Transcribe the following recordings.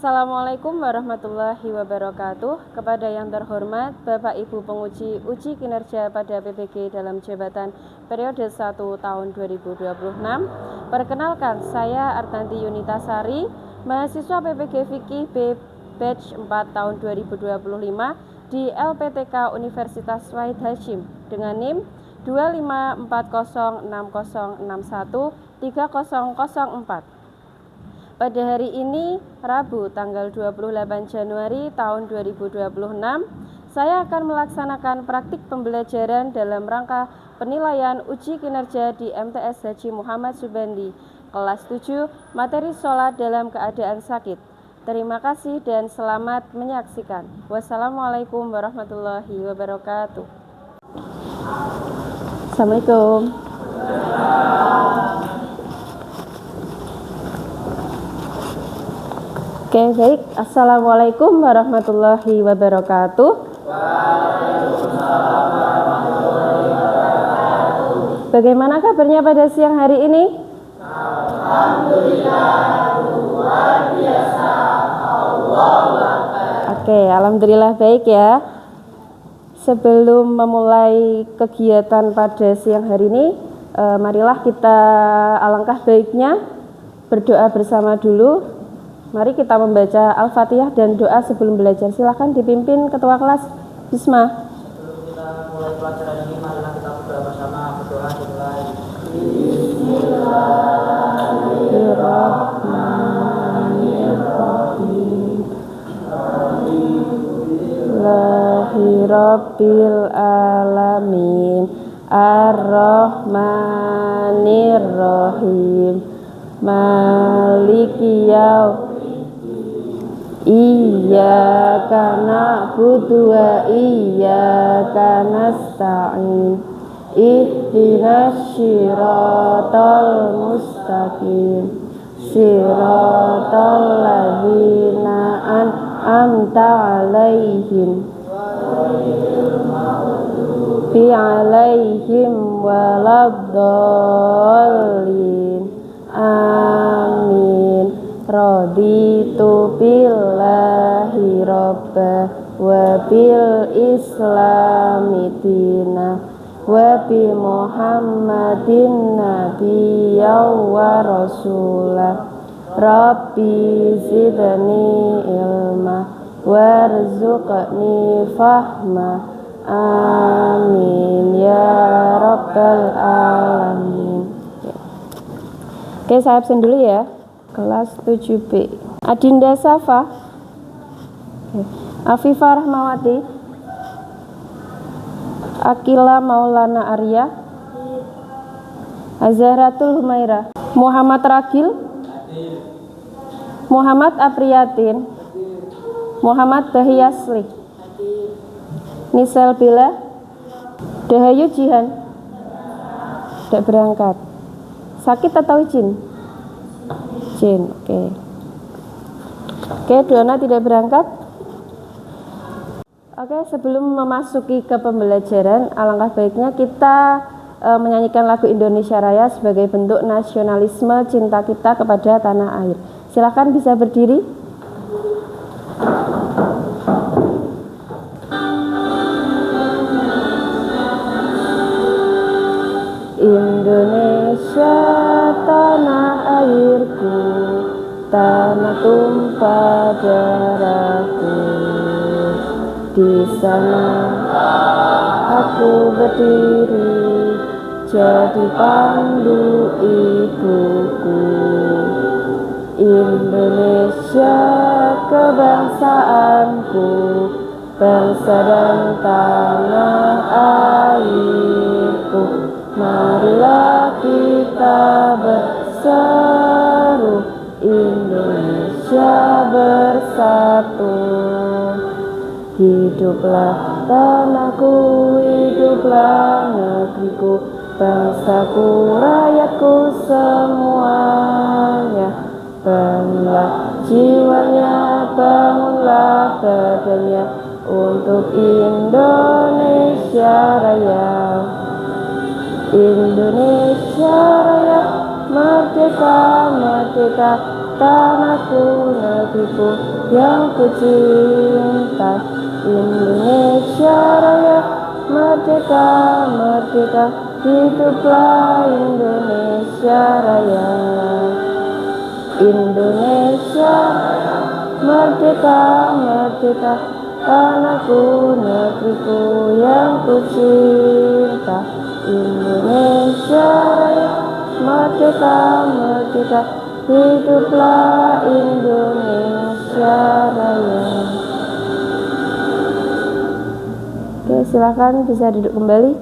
Assalamualaikum warahmatullahi wabarakatuh. Kepada yang terhormat Bapak Ibu penguji uji kinerja pada PPG dalam jabatan periode 1 tahun 2026. Perkenalkan, saya Artanti Yunitasari, mahasiswa PPG Fikih B Batch 4 tahun 2025 di LPTK Universitas Wahid Hasyim dengan NIM 254060613004. Pada hari ini, Rabu, tanggal 28 Januari tahun 2026, saya akan melaksanakan praktik pembelajaran dalam rangka penilaian uji kinerja di MTS Haji Muhammad Subandi, kelas 7, materi sholat dalam keadaan sakit. Terima kasih dan selamat menyaksikan. Wassalamualaikum warahmatullahi wabarakatuh. Assalamualaikum. Oke, baik. Assalamualaikum warahmatullahi wabarakatuh. Waalaikumsalam warahmatullahi wabarakatuh. Bagaimana kabarnya pada siang hari ini? Alhamdulillah, luar biasa. Allahu Akbar. Oke, alhamdulillah baik ya. Sebelum memulai kegiatan pada siang hari ini, marilah kita alangkah baiknya berdoa bersama dulu. Mari kita membaca Al-Fatihah dan doa sebelum belajar. Silahkan dipimpin Ketua Kelas. Bismillah. Sebelum kita mulai pelajaran ini, marilah kita berdoa bersama. Berdoa dimulai. Bismillahirrahmanirrahim. Alhamdulillahirabbil alamin. Ar-Rahmanir-Rahim. Maliki yaumid. Iyyaka na'budu wa iyyaka nasta'in. Ihdinas siratal mustaqim. Siratal ladzina an'amta 'alaihim. Fi 'alaihim waladdallin. Amin. Raditu billahi robba wa bil islami dina wa bi muhammadin nabiyya wa rasulah. Rabbi zidni ilma warzuqni fahma. Amin ya rabbal alamin. Oke, saya absen dulu ya. Kelas 7B. Adinda Safa, Afifah Rahmawati, Akila Maulana Arya, Azharatul Humaira, Muhammad Ragil, Muhammad Apriyatin, Muhammad Bahiyasli, Nisel Bila, Dahayu Jihan. Tidak berangkat. Sakit atau izin? Oke, Dona tidak berangkat. Oke, sebelum memasuki ke pembelajaran, alangkah baiknya kita menyanyikan lagu Indonesia Raya sebagai bentuk nasionalisme cinta kita kepada tanah air. Silakan bisa berdiri. Indonesia tanah airku, tanah tumpah darahku. Di sana aku berdiri, jadi pandu ibuku. Indonesia kebangsaanku, bangsa dan tanah airku. Marilah kita berseru, Indonesia bersatu. Hiduplah tanahku, hiduplah negeriku, bangsaku, rakyatku semuanya. Bangunlah jiwanya, bangunlah badannya untuk Indonesia Raya. Indonesia Raya, merdeka, merdeka, tanahku, negeriku yang ku cinta. Indonesia Raya, merdeka, merdeka, hiduplah Indonesia Raya. Indonesia Raya, merdeka, merdeka, tanahku, negeriku yang ku cinta. Indonesia Raya, merdeka, merdeka, hiduplah Indonesia Raya. Oke, silakan bisa duduk kembali.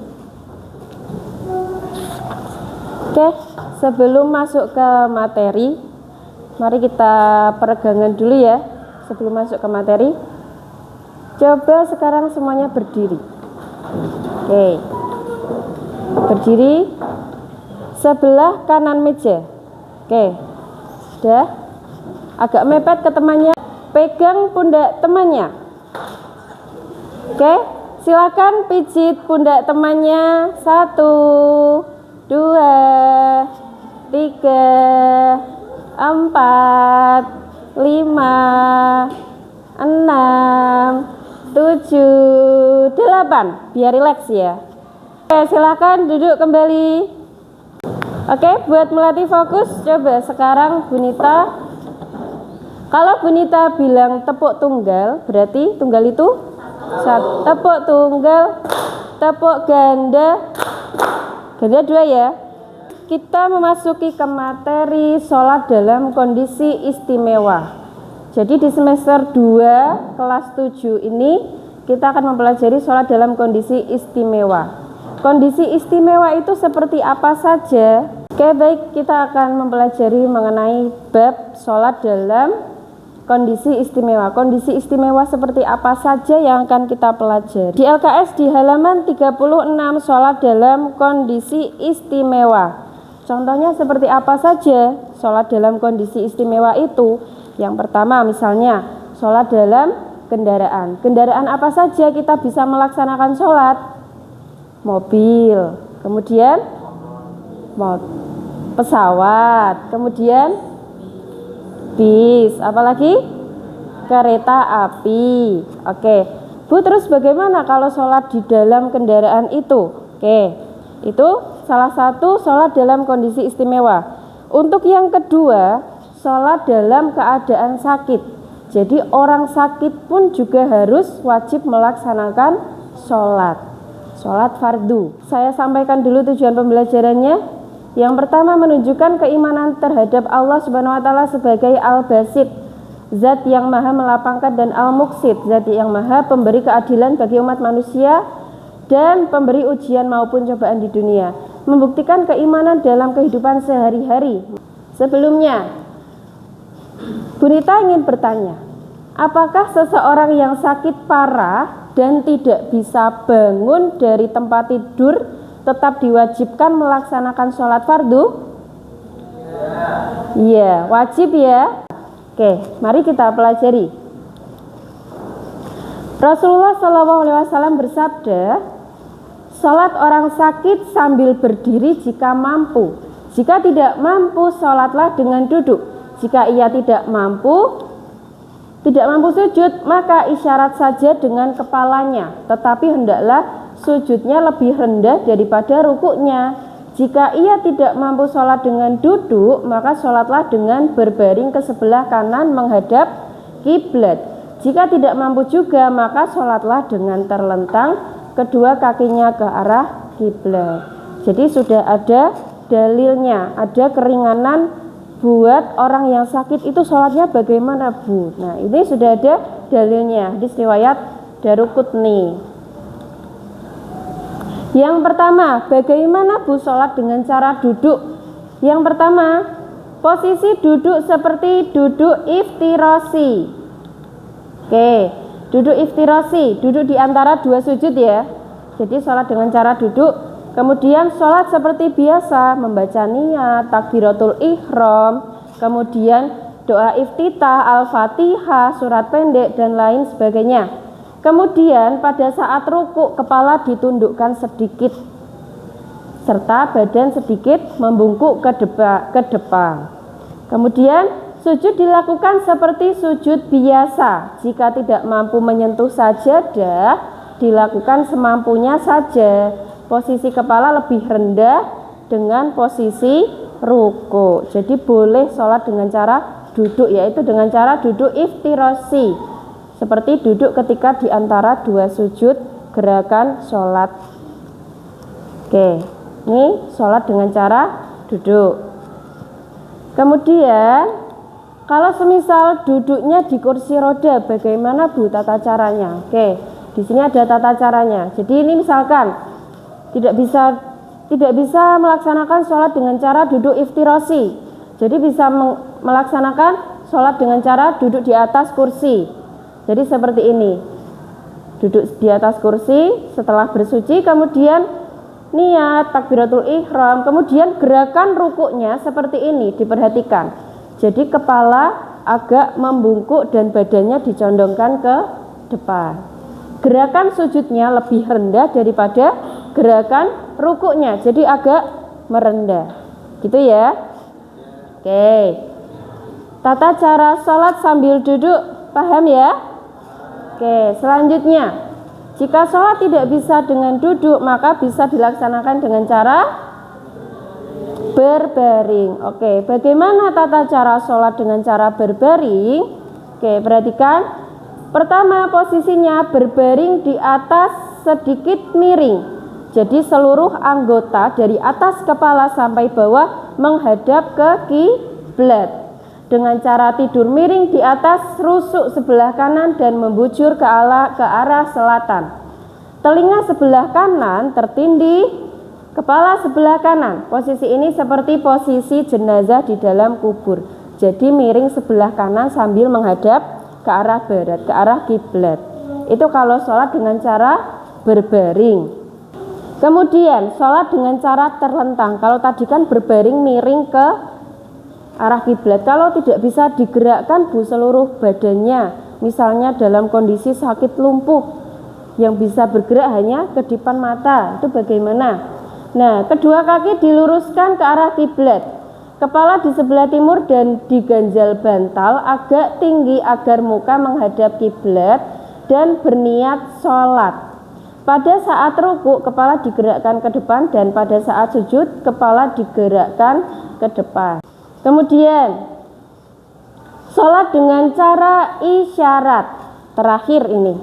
Oke, sebelum masuk ke materi, mari kita peregangan dulu ya. Sebelum masuk ke materi, coba sekarang semuanya berdiri. Oke, berdiri sebelah kanan meja. Oke, sudah. Agak mepet ke temannya, pegang pundak temannya. Oke, silakan pijit pundak temannya. 1, 2, 3, 4, 5, 6, 7, 8. Biar rileks ya. Oke, silakan duduk kembali. Oke, buat melatih fokus, coba sekarang Bunita. Kalau Bunita bilang tepuk tunggal, berarti tunggal itu satu. Tepuk tunggal, tepuk ganda, ganda 2 ya. Kita memasuki ke materi sholat dalam kondisi istimewa. Jadi di semester 2 kelas 7 ini kita akan mempelajari sholat dalam kondisi istimewa. Kondisi istimewa itu seperti apa saja? Oke, baik, kita akan mempelajari mengenai bab sholat dalam kondisi istimewa. Kondisi istimewa seperti apa saja yang akan kita pelajari. Di LKS di halaman 36, sholat dalam kondisi istimewa. Contohnya seperti apa saja sholat dalam kondisi istimewa itu? Yang pertama misalnya sholat dalam kendaraan. Kendaraan apa saja kita bisa melaksanakan sholat? Mobil, kemudian pesawat, kemudian bis, apalagi kereta api. Oke, Bu, terus bagaimana kalau sholat di dalam kendaraan itu? Oke, itu salah satu sholat dalam kondisi istimewa. Untuk yang kedua, sholat dalam keadaan sakit. Jadi orang sakit pun juga harus wajib melaksanakan sholat fardu. Saya sampaikan dulu tujuan pembelajarannya. Yang pertama, menunjukkan keimanan terhadap Allah Subhanahu wa taala sebagai Al-Basit, zat yang maha melapangkan, dan Al-Muqsit, zat yang maha pemberi keadilan bagi umat manusia dan pemberi ujian maupun cobaan di dunia. Membuktikan keimanan dalam kehidupan sehari-hari. Sebelumnya, Bunita ingin bertanya, apakah seseorang yang sakit parah dan tidak bisa bangun dari tempat tidur tetap diwajibkan melaksanakan sholat fardu? Iya, wajib ya. Oke, mari kita pelajari. Rasulullah SAW bersabda, sholat orang sakit sambil berdiri jika mampu. Jika tidak mampu, sholatlah dengan duduk. Jika ia tidak mampu sujud, maka isyarat saja dengan kepalanya, tetapi hendaklah sujudnya lebih rendah daripada rukuknya. Jika ia tidak mampu sholat dengan duduk, maka sholatlah dengan berbaring ke sebelah kanan menghadap kiblat. Jika tidak mampu juga, maka sholatlah dengan terlentang kedua kakinya ke arah kiblat. Jadi sudah ada dalilnya, ada keringanan buat orang yang sakit itu sholatnya bagaimana, Bu? Nah, ini sudah ada dalilnya, hadis riwayat Daruqutni. Yang pertama, bagaimana Bu sholat dengan cara duduk? Yang pertama, posisi duduk seperti duduk iftirasi. Oke, duduk iftirasi, duduk di antara dua sujud ya. Jadi sholat dengan cara duduk. Kemudian sholat seperti biasa, membaca niat, takbiratul ihram, kemudian doa iftitah, al-fatihah, surat pendek, dan lain sebagainya. Kemudian pada saat rukuk, kepala ditundukkan sedikit, serta badan sedikit membungkuk ke depan. Kemudian Sujud dilakukan seperti sujud biasa. Jika tidak mampu menyentuh sajadah, dilakukan semampunya saja. Posisi kepala lebih rendah dengan posisi ruku. Jadi boleh sholat dengan cara duduk, yaitu dengan cara duduk iftirasi, seperti duduk ketika di antara dua sujud gerakan sholat. Oke, ini sholat dengan cara duduk. Kemudian kalau semisal duduknya di kursi roda, bagaimana Bu tata caranya? Oke, di sini ada tata caranya. Jadi ini misalkan tidak bisa melaksanakan sholat dengan cara duduk iftirasi. Jadi bisa melaksanakan sholat dengan cara duduk di atas kursi. Jadi seperti ini, duduk di atas kursi, setelah bersuci kemudian niat takbiratul ihram, kemudian gerakan rukuknya seperti ini, diperhatikan. Jadi kepala agak membungkuk dan badannya dicondongkan ke depan. Gerakan sujudnya lebih rendah daripada gerakan rukuknya, jadi agak merendah. Gitu ya. Oke. Tata cara sholat sambil duduk, paham ya? Oke, selanjutnya, jika sholat tidak bisa dengan duduk, maka bisa dilaksanakan dengan cara berbaring. Oke, bagaimana tata cara sholat dengan cara berbaring? Oke, perhatikan. Pertama, posisinya berbaring di atas sedikit miring. Jadi seluruh anggota dari atas kepala sampai bawah menghadap ke kiblat. Dengan cara tidur miring di atas rusuk sebelah kanan dan membujur ke arah selatan. Telinga sebelah kanan tertindih, kepala sebelah kanan. Posisi ini seperti posisi jenazah di dalam kubur. Jadi miring sebelah kanan sambil menghadap ke arah barat, ke arah kiblat. Itu kalau sholat dengan cara berbaring. Kemudian sholat dengan cara terlentang. Kalau tadi kan berbaring miring ke arah kiblat. Kalau tidak bisa digerakkan Bu seluruh badannya, misalnya dalam kondisi sakit lumpuh, yang bisa bergerak hanya kedipan mata, itu bagaimana? Nah, kedua kaki diluruskan ke arah kiblat, kepala di sebelah timur dan diganjal bantal agak tinggi agar muka menghadap kiblat dan berniat sholat. Pada saat ruku kepala digerakkan ke depan dan pada saat sujud kepala digerakkan ke depan. Kemudian sholat dengan cara isyarat terakhir ini.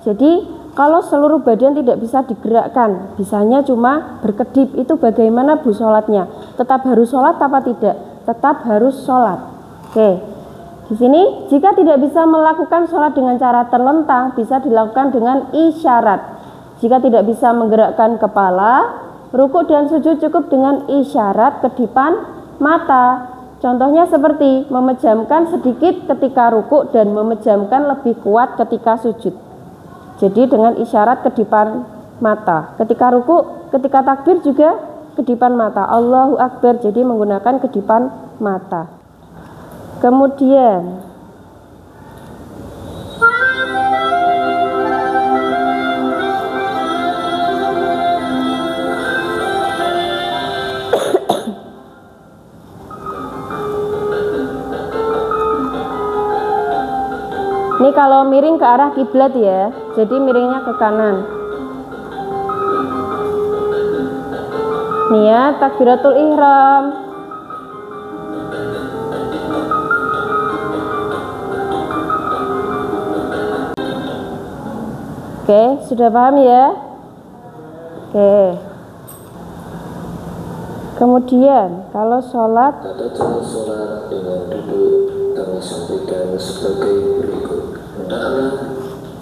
Jadi kalau seluruh badan tidak bisa digerakkan, bisanya cuma berkedip, itu bagaimana Bu sholatnya? Tetap harus sholat apa tidak? Tetap harus sholat. Oke, di sini jika tidak bisa melakukan sholat dengan cara terlentang, bisa dilakukan dengan isyarat. Jika tidak bisa menggerakkan kepala, ruku dan sujud cukup dengan isyarat kedipan mata. Contohnya seperti memejamkan sedikit ketika ruku dan memejamkan lebih kuat ketika sujud. Jadi dengan isyarat kedipan mata. Ketika ruku, ketika takbir juga kedipan mata. Allahu Akbar, jadi menggunakan kedipan mata. Kemudian ini kalau miring ke arah kiblat ya, jadi miringnya ke kanan. Niat takbiratul ihram. Oke, sudah paham ya? Oke. Kemudian kalau sholat, tata cara sholat dengan duduk kami sampaikan sebagai berikut. Hendaklah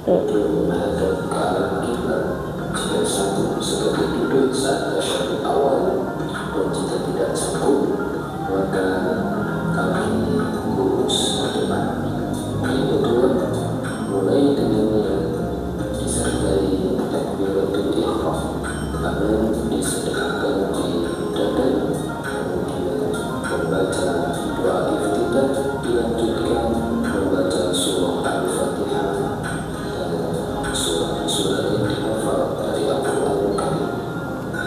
duduk menghadap ke arah kiblat. Jika sanggup seperti duduk saat tasyahud awal, dan jika tidak sanggup maka kaki lurus ke depan. Yang kedua, mulai dengan niat disertai takbiratul ihram agar disedekahkan di dada, kemudian membaca doa iftitah, dilanjutkan membaca surah Al-Fatihah dan surah-surah yang dihafal dari Al-Quran Karim.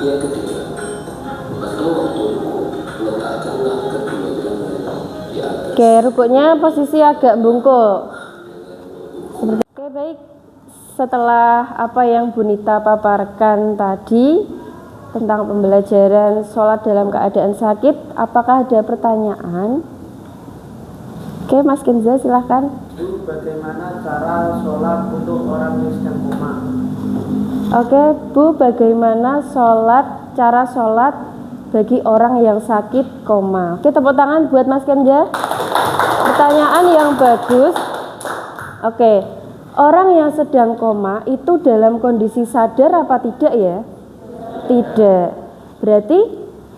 Yang ketiga, pada waktu ruku letakkanlah kedua tangan di atas Oke, rukuknya posisi agak bungkuk. Oke, baik. Setelah apa yang Bunita paparkan tadi tentang pembelajaran sholat dalam keadaan sakit, apakah ada pertanyaan? Oke, Mas Kenza silahkan. Bu, bagaimana cara sholat untuk orang yang sedang koma? Oke, Bu, bagaimana cara sholat bagi orang yang sakit koma? Oke, tepuk tangan buat Mas Kenza. Pertanyaan yang bagus. Oke, orang yang sedang koma itu dalam kondisi sadar apa tidak ya? Tidak. Berarti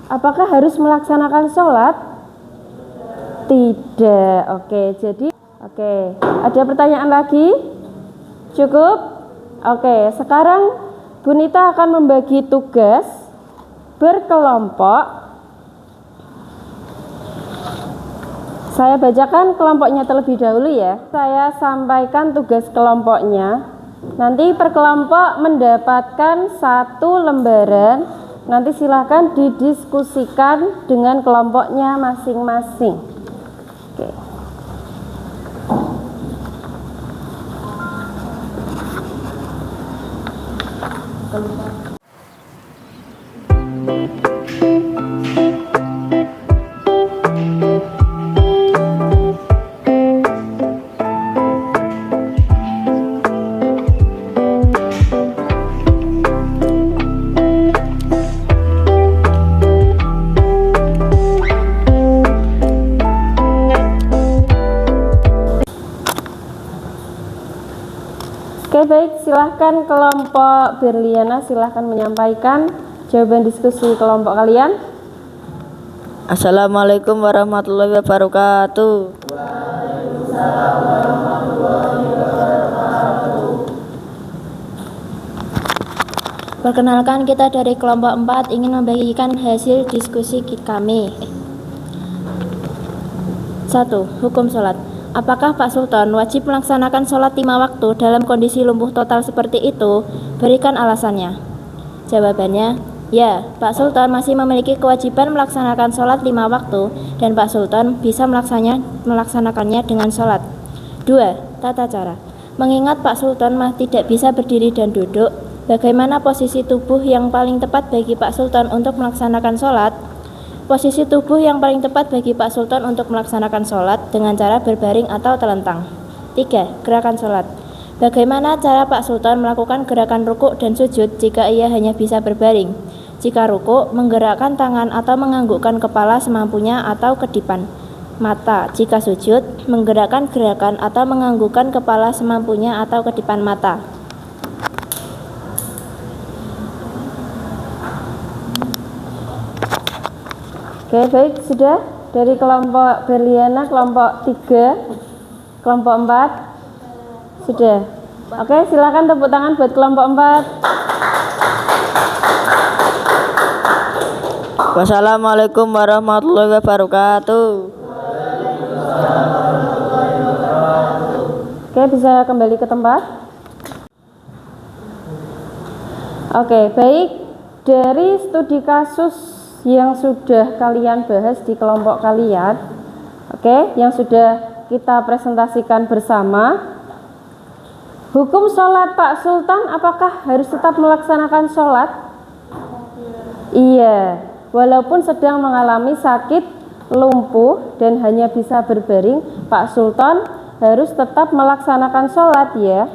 apakah harus melaksanakan sholat? Tidak. Oke, ada pertanyaan lagi? Cukup? Oke, sekarang Bunita akan membagi tugas berkelompok. Saya bacakan kelompoknya terlebih dahulu ya. Saya sampaikan tugas kelompoknya. Nanti per kelompok mendapatkan 1 lembaran. Nanti silahkan didiskusikan dengan kelompoknya masing-masing. Oke. Oke, baik, silahkan kelompok Berliana silahkan menyampaikan jawaban diskusi kelompok kalian. Assalamualaikum warahmatullahi wabarakatuh. Perkenalkan, kita dari kelompok 4 ingin membagikan hasil diskusi kami. 1. Hukum sholat. Apakah Pak Sultan wajib melaksanakan sholat 5 waktu dalam kondisi lumpuh total seperti itu? Berikan alasannya. Jawabannya, ya, Pak Sultan masih memiliki kewajiban melaksanakan sholat 5 waktu dan Pak Sultan bisa melaksanakannya dengan sholat. 2. Tata cara. Mengingat Pak Sultan tidak bisa berdiri dan duduk, bagaimana posisi tubuh yang paling tepat bagi Pak Sultan untuk melaksanakan sholat? Posisi tubuh yang paling tepat bagi Pak Sultan untuk melaksanakan sholat dengan cara berbaring atau telentang. 3. Gerakan sholat. Bagaimana cara Pak Sultan melakukan gerakan rukuk dan sujud jika ia hanya bisa berbaring? Jika rukuk, menggerakkan tangan atau menganggukkan kepala semampunya atau kedipan mata. Jika sujud, menggerakkan gerakan atau menganggukkan kepala semampunya atau kedipan mata. Oke, baik, sudah dari kelompok Berliana, kelompok 3, kelompok 4 sudah. Oke, silakan tepuk tangan buat kelompok 4. Wassalamualaikum warahmatullahi wabarakatuh. Oke, bisa kembali ke tempat. Oke, baik, dari studi kasus yang sudah kalian bahas di kelompok kalian, oke, yang sudah kita presentasikan bersama, hukum sholat Pak Sultan apakah harus tetap melaksanakan sholat? Iya, walaupun sedang mengalami sakit lumpuh dan hanya bisa berbaring, Pak Sultan harus tetap melaksanakan sholat ya.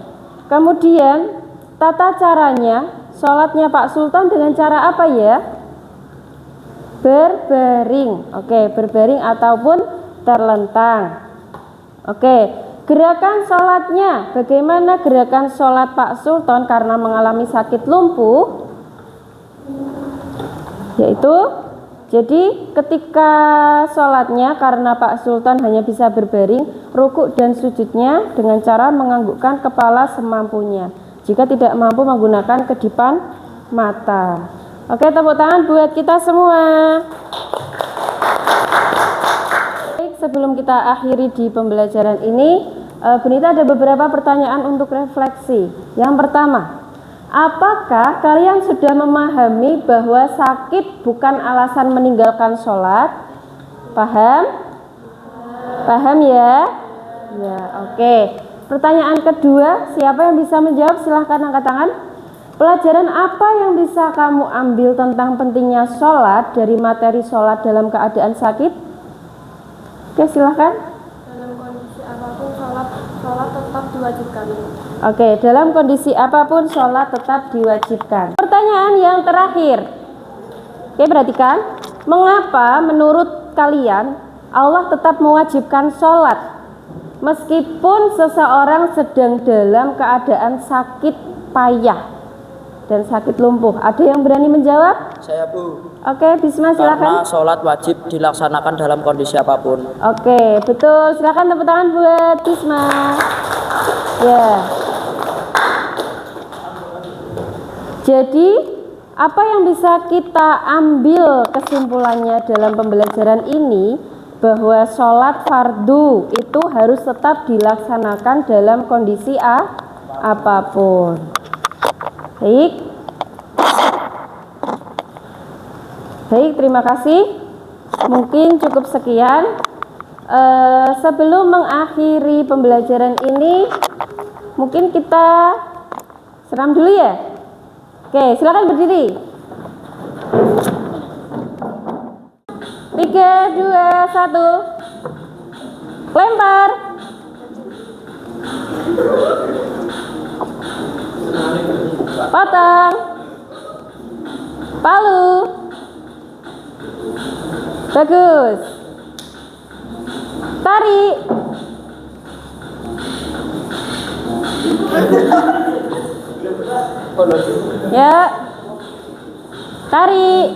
Kemudian tata caranya, sholatnya Pak Sultan dengan cara apa ya? Berbaring. Oke, berbaring ataupun terlentang. Oke, gerakan sholatnya, bagaimana gerakan sholat Pak Sultan karena mengalami sakit lumpuh? Yaitu, jadi ketika sholatnya karena Pak Sultan hanya bisa berbaring, rukuk dan sujudnya dengan cara menganggukkan kepala semampunya. Jika tidak mampu menggunakan kedipan mata. Oke, tepuk tangan buat kita semua. Baik, sebelum kita akhiri di pembelajaran ini, Bunita ada beberapa pertanyaan untuk refleksi. Yang pertama, apakah kalian sudah memahami bahwa sakit bukan alasan meninggalkan sholat? Paham? Paham ya? Ya, oke. Pertanyaan kedua, siapa yang bisa menjawab? Silahkan angkat tangan. Pelajaran apa yang bisa kamu ambil tentang pentingnya sholat dari materi sholat dalam keadaan sakit? Oke, silahkan. Dalam kondisi apapun sholat tetap diwajibkan. Oke, dalam kondisi apapun sholat tetap diwajibkan. Pertanyaan yang terakhir. Oke, perhatikan. Mengapa menurut kalian Allah tetap mewajibkan sholat meskipun seseorang sedang dalam keadaan sakit payah dan sakit lumpuh? Ada yang berani menjawab? Saya Bu. Oke, Bisma silakan. Karena sholat wajib dilaksanakan dalam kondisi apapun. Oke, betul. Silakan tepuk tangan buat Bisma. Ya. Jadi, apa yang bisa kita ambil kesimpulannya dalam pembelajaran ini? Bahwa sholat fardu itu harus tetap dilaksanakan dalam kondisi apapun. Baik. Baik, terima kasih. Mungkin cukup sekian. Sebelum mengakhiri pembelajaran ini, mungkin kita senam dulu ya. Oke, silakan berdiri. 3, 2, 1. Lempar. Potong. Palu. Bagus. Tarik. Ya. Tarik.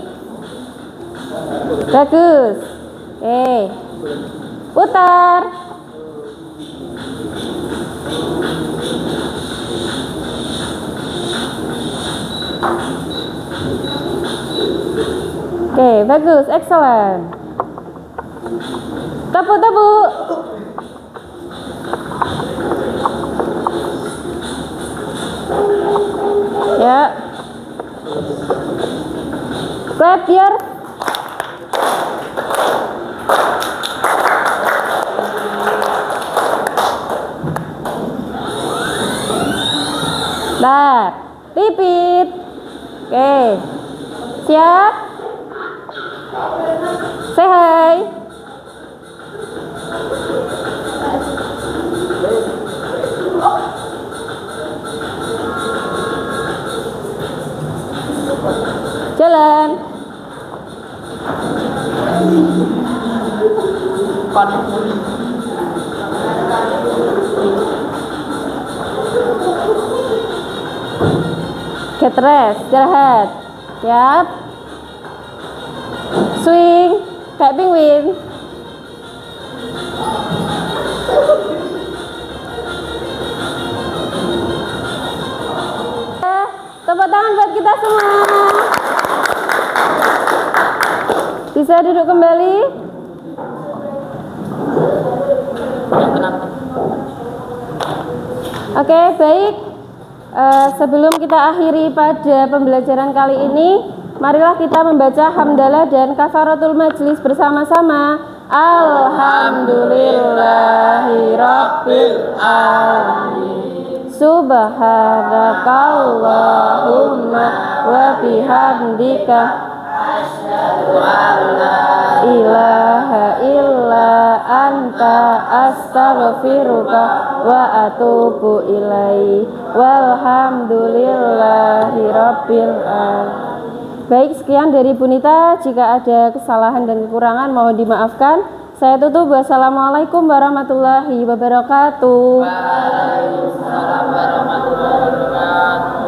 Bagus. Oke. Putar. Oke, bagus, excellent. Tepuk-tepuk. Ya. Clap your. Nah, repeat. Oke. Siap? Say hi. Jalan. Get rest, istirahat. Siap. Swing kayak penguin. Tepuk tangan buat kita semua. Bisa duduk kembali. Oke, baik. Sebelum kita akhiri pada pembelajaran kali ini, marilah kita membaca hamdalah dan kafaratul majlis bersama-sama. Alhamdulillahirabbil alamin. Subhanakallahumma wa bihamdika asyhadu an la ilaha illa anta astaghfiruka wa atubu ilaik. Walhamdulillahirabbil alamin. Baik, sekian dari Bunita. Jika ada kesalahan dan kekurangan mohon dimaafkan. Saya tutup. Wassalamualaikum warahmatullahi wabarakatuh. Waalaikumsalam warahmatullahi wabarakatuh.